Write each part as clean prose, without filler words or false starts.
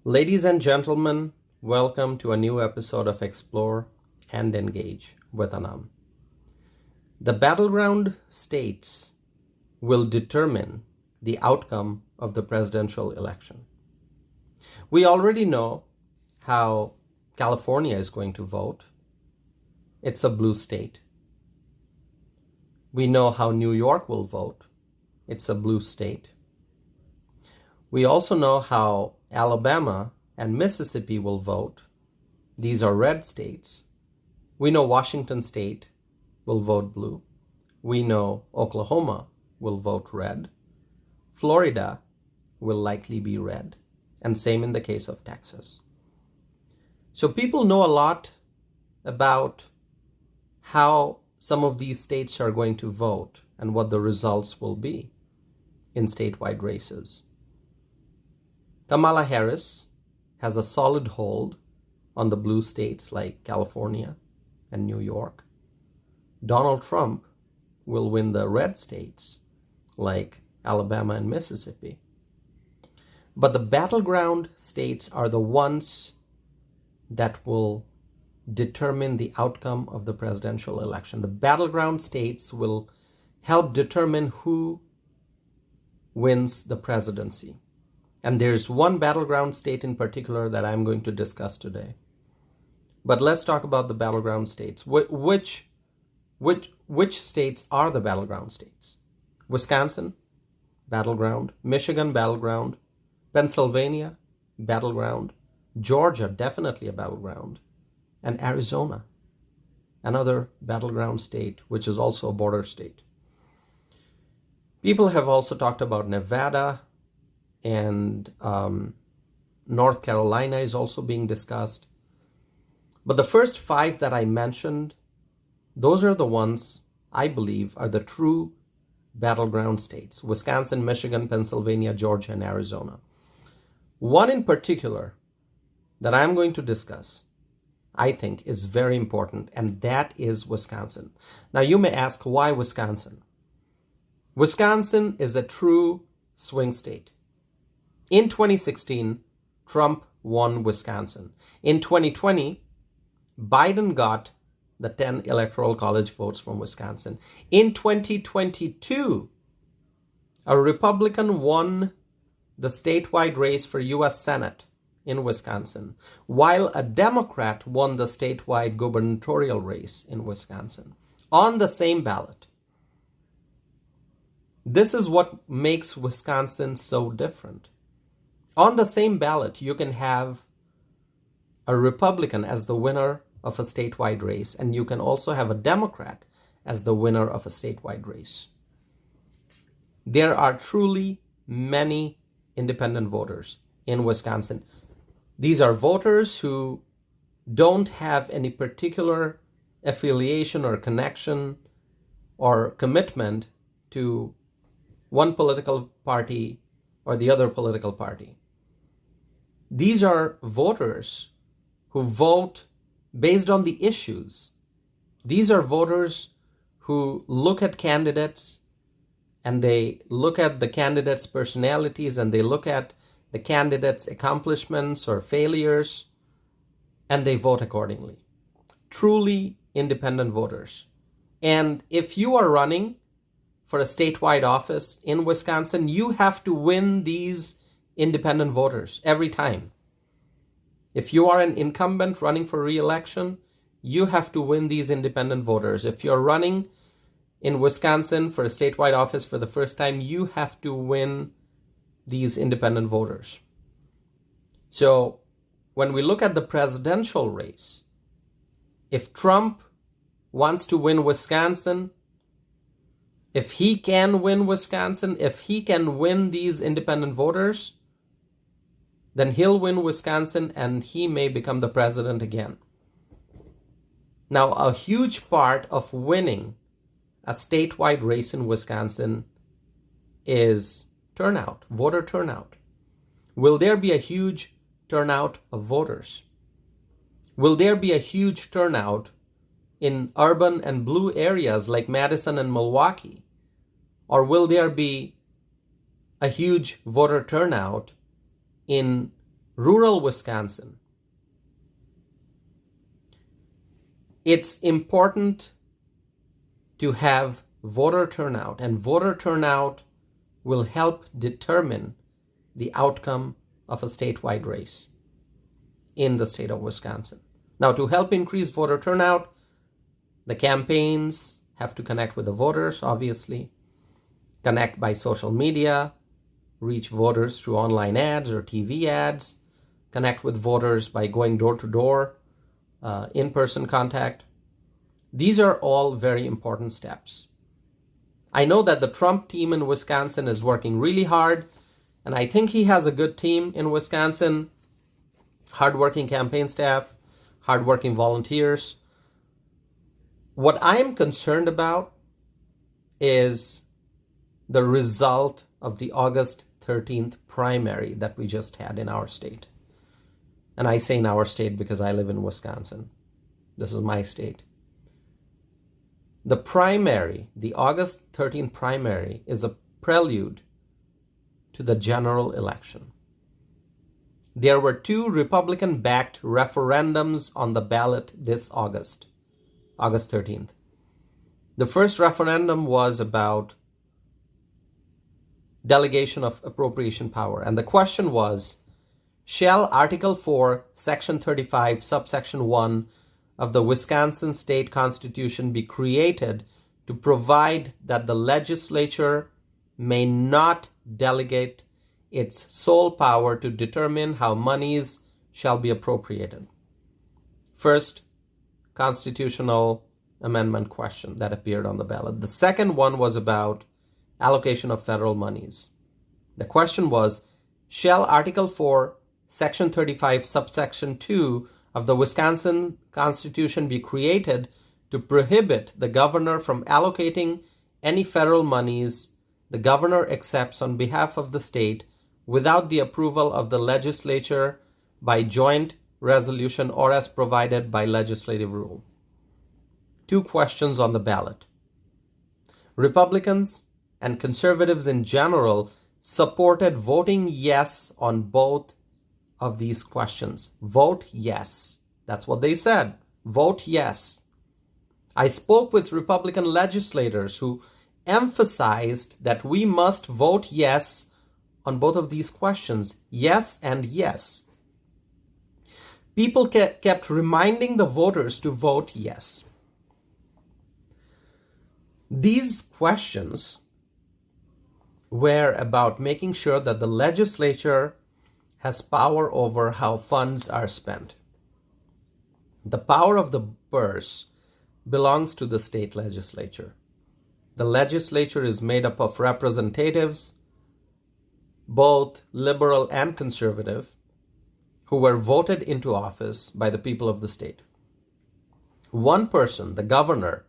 Ladies and gentlemen, welcome to a new episode of Explore and Engage with Anam. The battleground states will determine the outcome of the presidential election. We already know how California is going to vote. It's a blue state. We know how New York will vote. It's a blue state. We also know how Alabama and Mississippi will vote. These are red states. We know Washington State will vote blue. We know Oklahoma will vote red. Florida will likely be red. And same in the case of Texas. So people know a lot about how some of these states are going to vote and what the results will be in statewide races. Kamala Harris has a solid hold on the blue states like California and New York. Donald Trump will win the red states like Alabama and Mississippi. But the battleground states are the ones that will determine the outcome of the presidential election. The battleground states will help determine who wins the presidency. And there's one battleground state in particular that I'm going to discuss today. But let's talk about the battleground states. Which states are the battleground states? Wisconsin, battleground. Michigan, battleground. Pennsylvania, battleground. Georgia, definitely a battleground. And Arizona, another battleground state, which is also a border state. People have also talked about Nevada, and North Carolina is also being discussed. But the first five that I mentioned, those are the ones I believe are the true battleground states: Wisconsin, Michigan, Pennsylvania, Georgia, and Arizona. One in particular that I'm going to discuss, I think, is very important, and that is Wisconsin. Now you may ask, why Wisconsin? Wisconsin is a true swing state. In 2016, Trump won Wisconsin. In 2020, Biden got the 10 electoral college votes from Wisconsin. In 2022, a Republican won the statewide race for U.S. Senate in Wisconsin, while a Democrat won the statewide gubernatorial race in Wisconsin on the same ballot. This is what makes Wisconsin so different. On the same ballot, you can have a Republican as the winner of a statewide race, and you can also have a Democrat as the winner of a statewide race. There are truly many independent voters in Wisconsin. These are voters who don't have any particular affiliation or connection or commitment to one political party or the other political party. These are voters who vote based on the issues. These are voters who look at candidates and they look at the candidates' personalities and they look at the candidates' accomplishments or failures and they vote accordingly. Truly independent voters. And if you are running for a statewide office in Wisconsin, you have to win these independent voters every time. If you are an incumbent running for re-election, you have to win these independent voters. If you're running in Wisconsin for a statewide office for the first time, you have to win these independent voters. So when we look at the presidential race, if Trump wants to win Wisconsin, if he can win Wisconsin, if he can win these independent voters, then he'll win Wisconsin and he may become the president again. Now, a huge part of winning a statewide race in Wisconsin is turnout, voter turnout. Will there be a huge turnout of voters? Will there be a huge turnout in urban and blue areas like Madison and Milwaukee? Or will there be a huge voter turnout in rural Wisconsin. It's important to have voter turnout, and voter turnout will help determine the outcome of a statewide race in the state of Wisconsin. Now, to help increase voter turnout, the campaigns have to connect with the voters, obviously, connect by social media, reach voters through online ads or TV ads, connect with voters by going door to door, in-person contact. These are all very important steps. I know that the Trump team in Wisconsin is working really hard, and I think he has a good team in Wisconsin, hardworking campaign staff, hardworking volunteers. What I am concerned about is the result of the August 13th primary that we just had in our state. And I say in our state because I live in Wisconsin. This is my state. The primary, the August 13th primary, is a prelude to the general election. There were 2 Republican-backed referendums on the ballot this August 13th. The first referendum was about delegation of appropriation power, and the question was, shall Article 4, Section 35, Subsection 1 of the Wisconsin State Constitution be created to provide that the legislature may not delegate its sole power to determine how monies shall be appropriated? First constitutional amendment question that appeared on the ballot. The second one was about allocation of federal monies. The question was, shall Article 4, Section 35, Subsection 2 of the Wisconsin Constitution be created to prohibit the governor from allocating any federal monies the governor accepts on behalf of the state without the approval of the legislature by joint resolution or as provided by legislative rule? 2 questions on the ballot. Republicans and conservatives in general supported voting yes on both of these questions. Vote yes. That's what they said. Vote yes. I spoke with Republican legislators who emphasized that we must vote yes on both of these questions. Yes and yes. People kept reminding the voters to vote yes. These questions were about making sure that the legislature has power over how funds are spent. The power of the purse belongs to the state legislature. The legislature is made up of representatives, both liberal and conservative, who were voted into office by the people of the state. One person, the governor,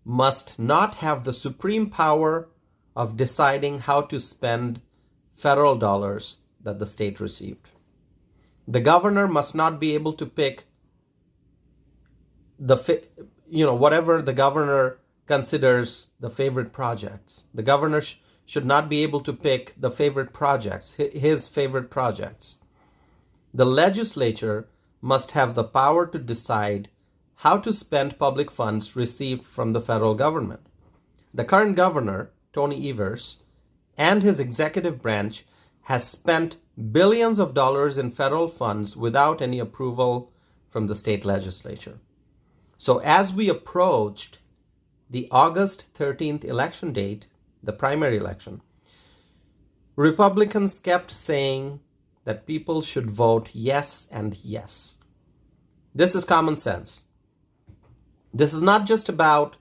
must not have the supreme power of deciding how to spend federal dollars that the state received. The governor must not be able to pick whatever the governor considers the favorite projects. The governor should not be able to pick the favorite projects, his favorite projects. The legislature must have the power to decide how to spend public funds received from the federal government. The current governor, Tony Evers, and his executive branch has spent billions of dollars in federal funds without any approval from the state legislature. So as we approached the August 13th election date, the primary election, Republicans kept saying that people should vote yes and yes. This is common sense. This is not just about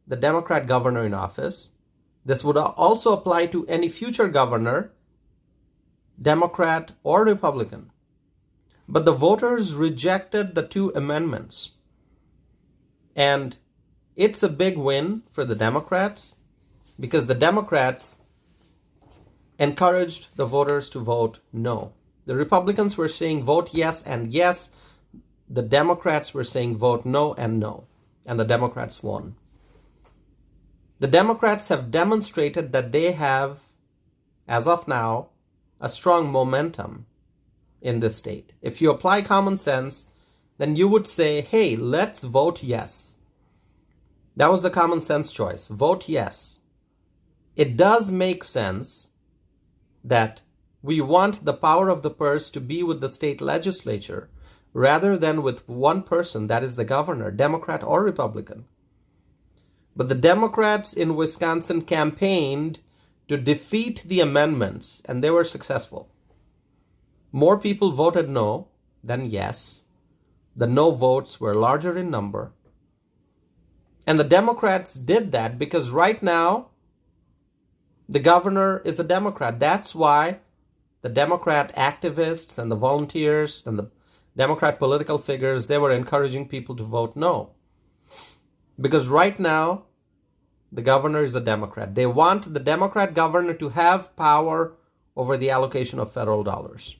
the Democrat governor in office. This would also apply to any future governor, Democrat or Republican. But the voters rejected the 2 amendments. And it's a big win for the Democrats because the Democrats encouraged the voters to vote no. The Republicans were saying vote yes and yes. The Democrats were saying vote no and no. And the Democrats won. The Democrats have demonstrated that they have, as of now, a strong momentum in this state. If you apply common sense, then you would say, hey, let's vote yes. That was the common sense choice. Vote yes. It does make sense that we want the power of the purse to be with the state legislature rather than with one person, that is the governor, Democrat or Republican. But the Democrats in Wisconsin campaigned to defeat the amendments, and they were successful. More people voted no than yes. The no votes were larger in number. And the Democrats did that because right now, the governor is a Democrat. That's why the Democrat activists and the volunteers and the Democrat political figures, they were encouraging people to vote no. Because right now, the governor is a Democrat. They want the Democrat governor to have power over the allocation of federal dollars.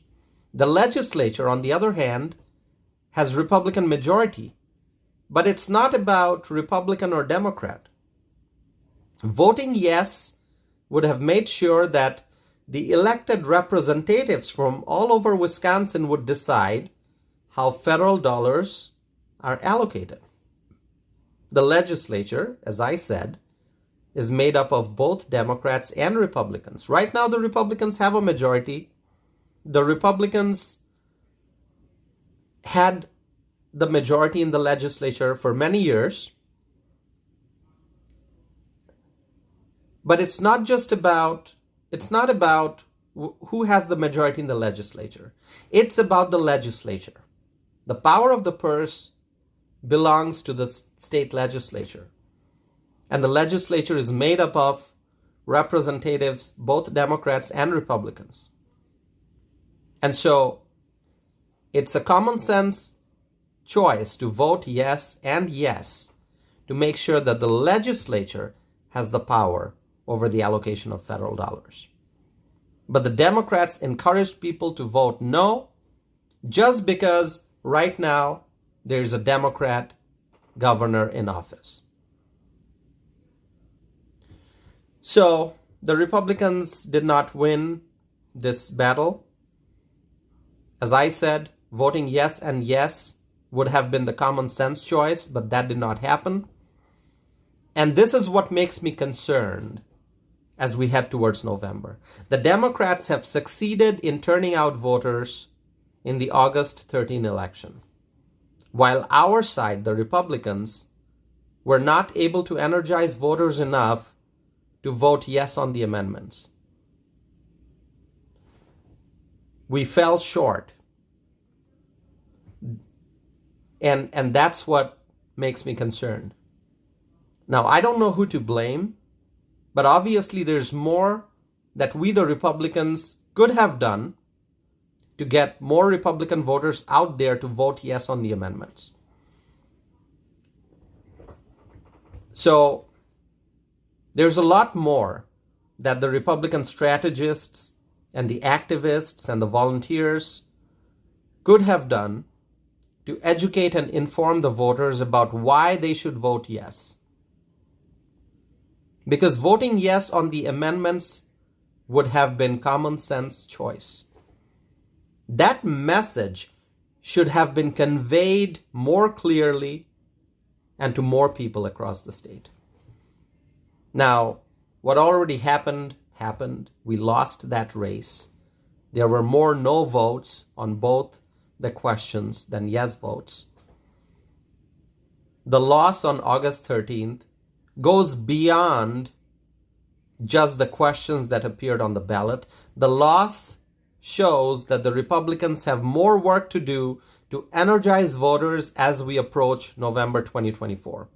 The legislature, on the other hand, has Republican majority. But it's not about Republican or Democrat. Voting yes would have made sure that the elected representatives from all over Wisconsin would decide how federal dollars are allocated. The legislature, as I said, is made up of both Democrats and Republicans. Right now, the Republicans have a majority. The Republicans had the majority in the legislature for many years. But it's not about who has the majority in the legislature. It's about the legislature. The power of the purse belongs to the state legislature. And the legislature is made up of representatives, both Democrats and Republicans. And so it's a common sense choice to vote yes and yes to make sure that the legislature has the power over the allocation of federal dollars. But the Democrats encouraged people to vote no just because right now there's a Democrat governor in office. So the Republicans did not win this battle. As I said, voting yes and yes would have been the common sense choice, but that did not happen. And this is what makes me concerned as we head towards November. The Democrats have succeeded in turning out voters in the August 13 election, while our side, the Republicans, were not able to energize voters enough to vote yes on the amendments. We fell short. And that's what makes me concerned. Now, I don't know who to blame, but obviously there's more that we, the Republicans, could have done to get more Republican voters out there to vote yes on the amendments. So there's a lot more that the Republican strategists and the activists and the volunteers could have done to educate and inform the voters about why they should vote yes. Because voting yes on the amendments would have been common sense choice. That message should have been conveyed more clearly and to more people across the state. Now, what already happened. We lost that race. There were more no votes on both the questions than yes votes. The loss on August 13th goes beyond just the questions that appeared on the ballot. The loss shows that the Republicans have more work to do to energize voters as we approach November 2024.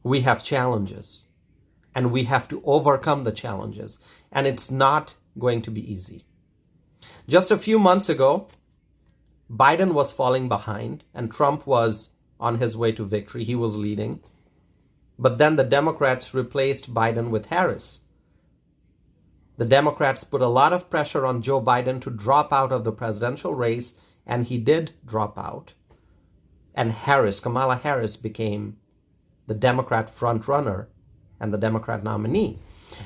We have challenges, and we have to overcome the challenges, and it's not going to be easy. Just a few months ago, Biden was falling behind, and Trump was on his way to victory. He was leading. But then the Democrats replaced Biden with Harris. The Democrats put a lot of pressure on Joe Biden to drop out of the presidential race, and he did drop out. And Kamala Harris, became the Democrat frontrunner and the Democrat nominee.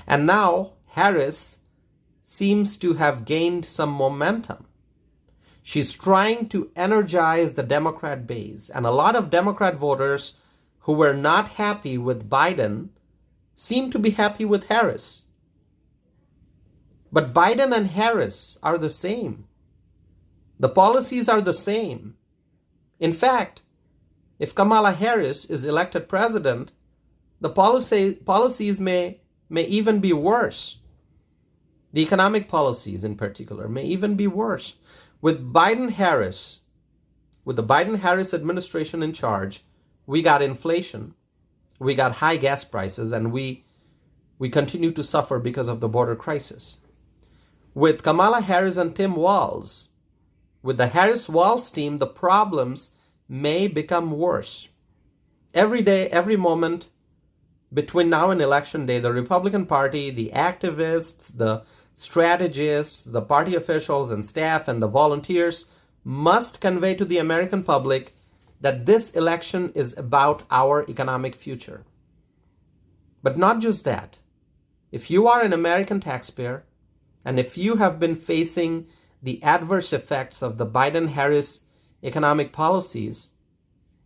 And now Harris seems to have gained some momentum. She's trying to energize the Democrat base. And a lot of Democrat voters who were not happy with Biden seem to be happy with Harris. But Biden and Harris are the same. The policies are the same. In fact, if Kamala Harris is elected president, the policies may even be worse. The economic policies in particular may even be worse. With Biden-Harris, with the Biden-Harris administration in charge, we got inflation, we got high gas prices, and we continue to suffer because of the border crisis. With Kamala Harris and Tim Walz, with the Harris-Walz team, the problems may become worse. Every day, every moment between now and election day, the Republican Party, the activists, the strategists, the party officials and staff and the volunteers must convey to the American public that this election is about our economic future. But not just that. If you are an American taxpayer, and if you have been facing the adverse effects of the Biden-Harris economic policies,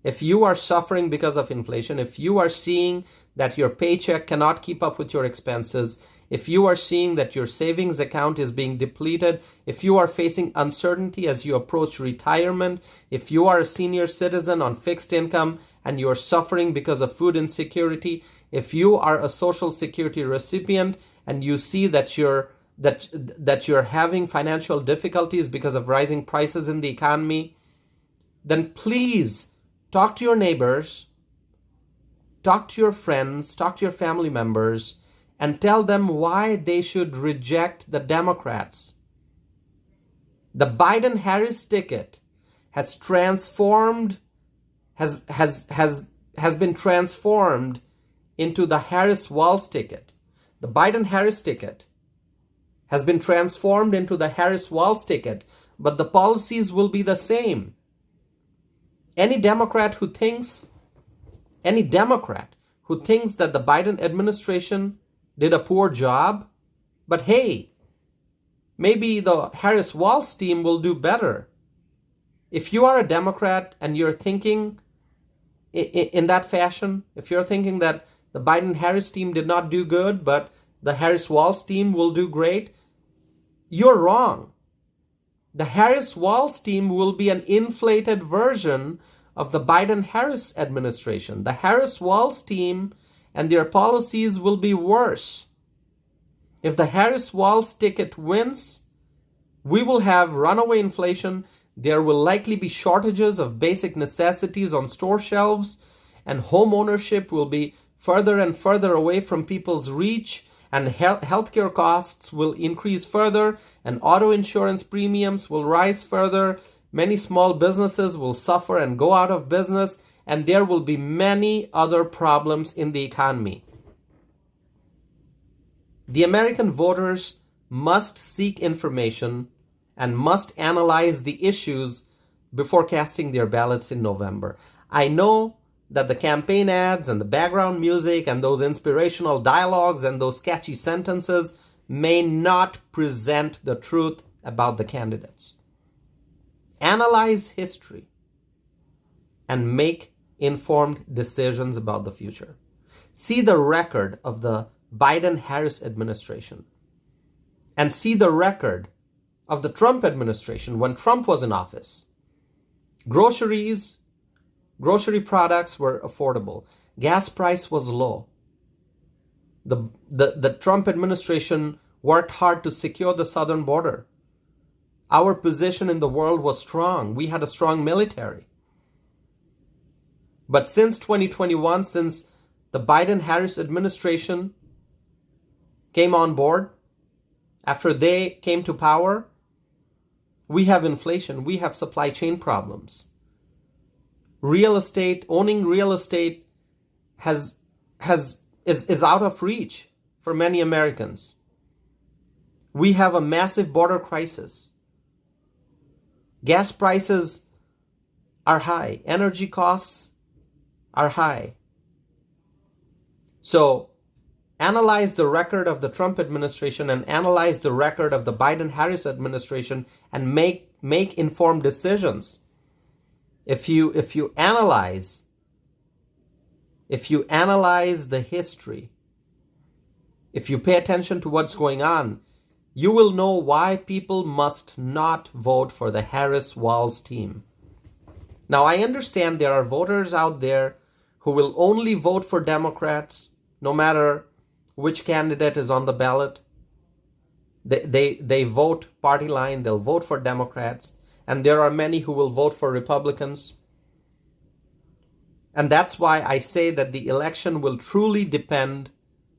if you are suffering because of inflation, if you are seeing that your paycheck cannot keep up with your expenses, if you are seeing that your savings account is being depleted, if you are facing uncertainty as you approach retirement, if you are a senior citizen on fixed income and you are suffering because of food insecurity, if you are a Social Security recipient and you see that you're having financial difficulties because of rising prices in the economy, then please talk to your neighbors, talk to your friends, talk to your family members, and tell them why they should reject the Democrats. The Biden-Harris ticket has been transformed into the Harris-Walz ticket. The Biden-Harris ticket has been transformed into the Harris-Walz ticket, but the policies will be the same. Any Democrat who thinks that the Biden administration did a poor job, but hey, maybe the Harris-Walz team will do better. If you are a Democrat and you're thinking in that fashion, if you're thinking that the Biden-Harris team did not do good, but the Harris-Walz team will do great, you're wrong. The Harris-Walz team will be an inflated version of the Biden-Harris administration. The Harris-Walz team and their policies will be worse. If the Harris-Walz ticket wins, we will have runaway inflation. There will likely be shortages of basic necessities on store shelves, and home ownership will be further and further away from people's reach, and healthcare costs will increase further, and auto insurance premiums will rise further. Many small businesses will suffer and go out of business, and there will be many other problems in the economy. The American voters must seek information and must analyze the issues before casting their ballots in November. I know that the campaign ads and the background music and those inspirational dialogues and those catchy sentences may not present the truth about the candidates. Analyze history and make informed decisions about the future. See the record of the Biden-Harris administration and see the record of the Trump administration when Trump was in office. Grocery products were affordable. Gas price was low. The Trump administration worked hard to secure the southern border. Our position in the world was strong. We had a strong military. But since 2021, since the Biden-Harris administration came on board, after they came to power, we have inflation, we have supply chain problems. Owning real estate is out of reach for many Americans. We have a massive border crisis. Gas prices are high. Energy costs are high. So analyze the record of the Trump administration and analyze the record of the Biden-Harris administration and make make informed decisions. If you analyze the history, if you pay attention to what's going on, you will know why people must not vote for the Harris-Walz team. Now, I understand there are voters out there who will only vote for Democrats, no matter which candidate is on the ballot. They vote party line, they'll vote for Democrats, and there are many who will vote for Republicans. And that's why I say that the election will truly depend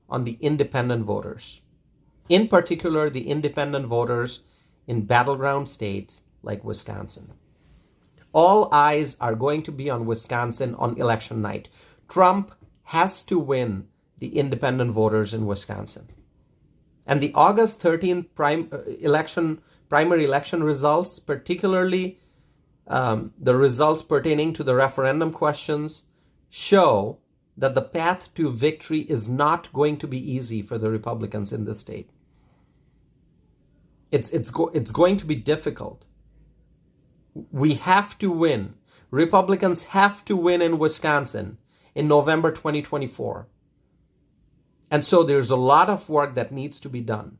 on the independent voters. In particular, the independent voters in battleground states like Wisconsin. All eyes are going to be on Wisconsin on election night. Trump has to win the independent voters in Wisconsin. And the August 13th primary election results, particularly the results pertaining to the referendum questions, show that the path to victory is not going to be easy for the Republicans in this state. It's going to be difficult. We have to win. Republicans have to win in Wisconsin in November 2024. And so there's a lot of work that needs to be done.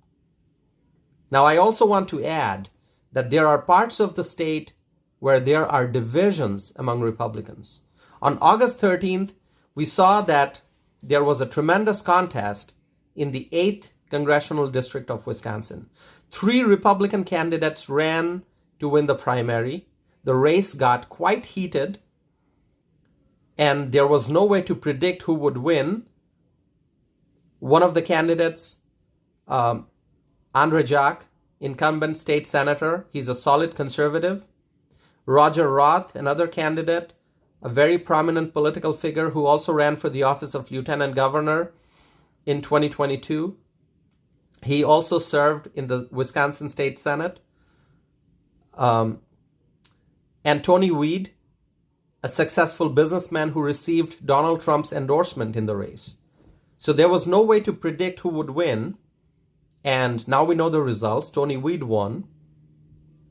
Now, I also want to add that there are parts of the state where there are divisions among Republicans. On August 13th, we saw that there was a tremendous contest in the 8th Congressional District of Wisconsin. 3 Republican candidates ran to win the primary. The race got quite heated, and there was no way to predict who would win. One of the candidates, Andre Jack, incumbent state senator, he's a solid conservative. Roger Roth, another candidate, a very prominent political figure who also ran for the office of lieutenant governor in 2022. He also served in the Wisconsin State Senate. And Tony Weed, a successful businessman who received Donald Trump's endorsement in the race. So there was no way to predict who would win. And now we know the results. Tony Weed won.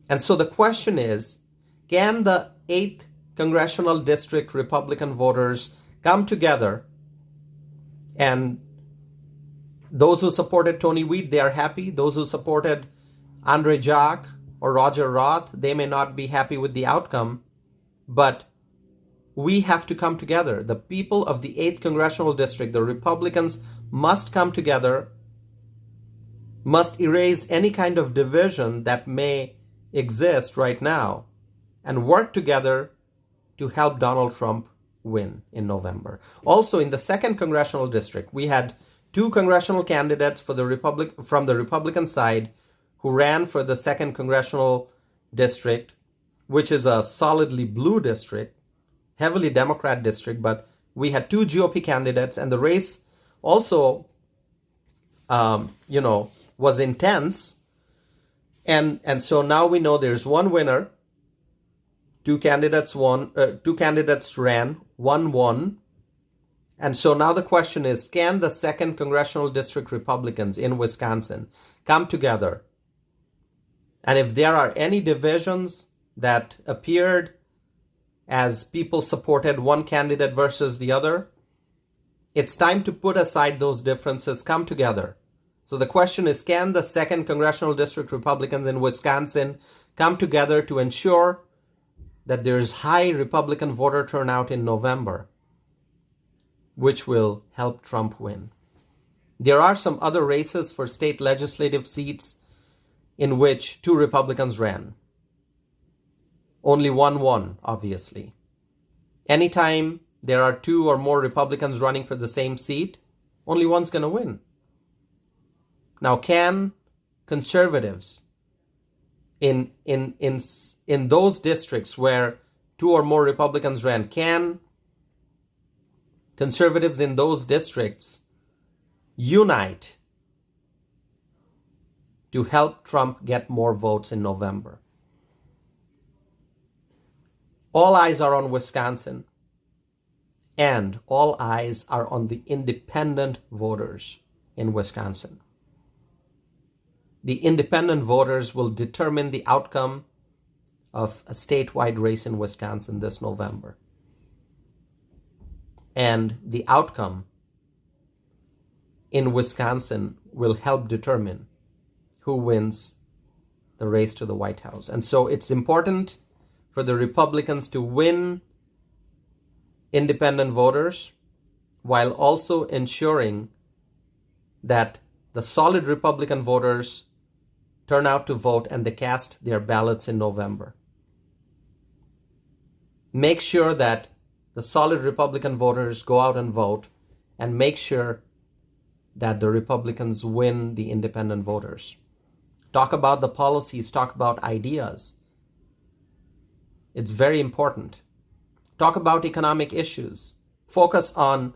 And so the question is, can the 8th Congressional District Republican voters come together? And those who supported Tony Weed, they are happy. Those who supported Andre Jack or Roger Roth, they may not be happy with the outcome. But we have to come together. The people of the 8th Congressional District, the Republicans, must come together, must erase any kind of division that may exist right now, and work together to help Donald Trump win in November. Also, in the 2nd Congressional District, we had 2 congressional candidates from the Republican side who ran for the 2nd Congressional District, which is a solidly blue district, heavily Democrat district, but we had 2 GOP candidates, and the race also, was intense. And so now we know there's one winner. 2 candidates ran, one won. And so now the question is, can the 2nd Congressional District Republicans in Wisconsin come together? And if there are any divisions that appeared as people supported one candidate versus the other, it's time to put aside those differences, come together. So the question is, can the 2nd Congressional District Republicans in Wisconsin come together to ensure that there's high Republican voter turnout in November, which will help Trump win? There are some other races for state legislative seats in which 2 Republicans ran. Only one won, obviously. Anytime there are 2 or more Republicans running for the same seat, only one's going to win. Now, can conservatives in those districts where 2 or more Republicans ran, can conservatives in those districts unite to help Trump get more votes in November? All eyes are on Wisconsin, and all eyes are on the independent voters in Wisconsin. The independent voters will determine the outcome of a statewide race in Wisconsin this November. And the outcome in Wisconsin will help determine who wins the race to the White House. And so it's important for the Republicans to win independent voters while also ensuring that the solid Republican voters turn out to vote and they cast their ballots in November. Make sure that the solid Republican voters go out and vote, and make sure that the Republicans win the independent voters. Talk about the policies, talk about ideas. It's very important. Talk about economic issues. Focus on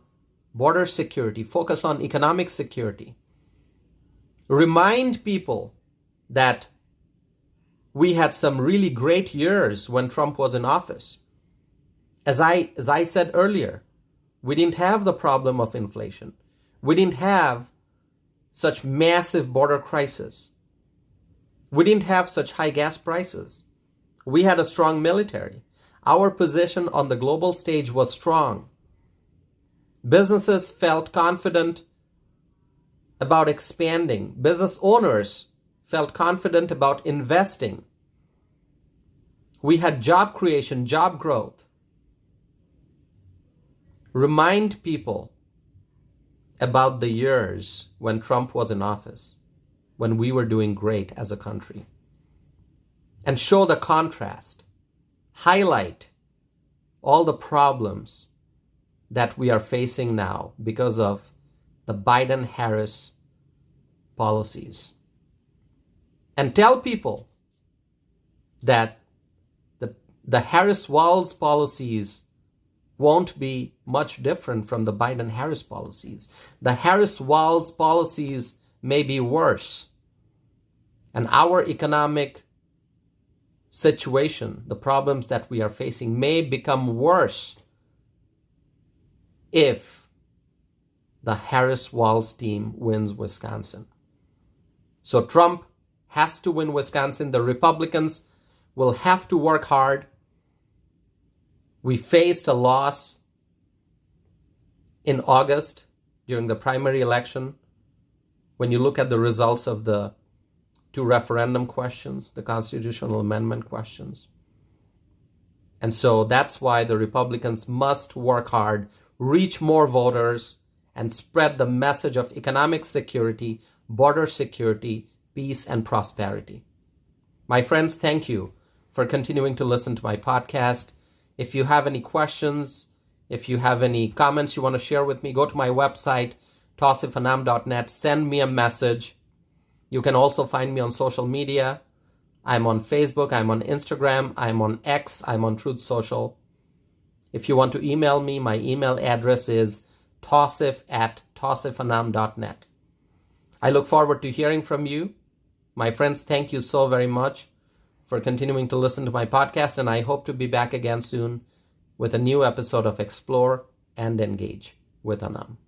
border security. Focus on economic security. Remind people that we had some really great years when Trump was in office. As I said earlier, we didn't have the problem of inflation. We didn't have such massive border crisis. We didn't have such high gas prices. We had a strong military. Our position on the global stage was strong. Businesses felt confident about expanding. Business owners felt confident about investing. We had job creation, job growth. Remind people about the years when Trump was in office, when we were doing great as a country. And show the contrast. Highlight all the problems that we are facing now because of the Biden-Harris policies. And tell people that the Harris-Walz policies won't be much different from the Biden-Harris policies. The Harris-Walz policies may be worse. And our economic situation, the problems that we are facing, may become worse if the Harris-Walz team wins Wisconsin. So Trump has to win Wisconsin. The Republicans will have to work hard. We faced a loss in August during the primary election. When you look at the results of the two referendum questions, the constitutional amendment questions. And so that's why the Republicans must work hard, reach more voters, and spread the message of economic security, border security, peace, and prosperity. My friends, thank you for continuing to listen to my podcast. If you have any questions, if you have any comments you want to share with me, go to my website, tausifanam.net, send me a message. You can also find me on social media. I'm on Facebook, I'm on Instagram, I'm on X, I'm on Truth Social. If you want to email me, my email address is tausif@tausifanam.net. I look forward to hearing from you. My friends, thank you so very much for continuing to listen to my podcast, and I hope to be back again soon with a new episode of Explore and Engage with Anam.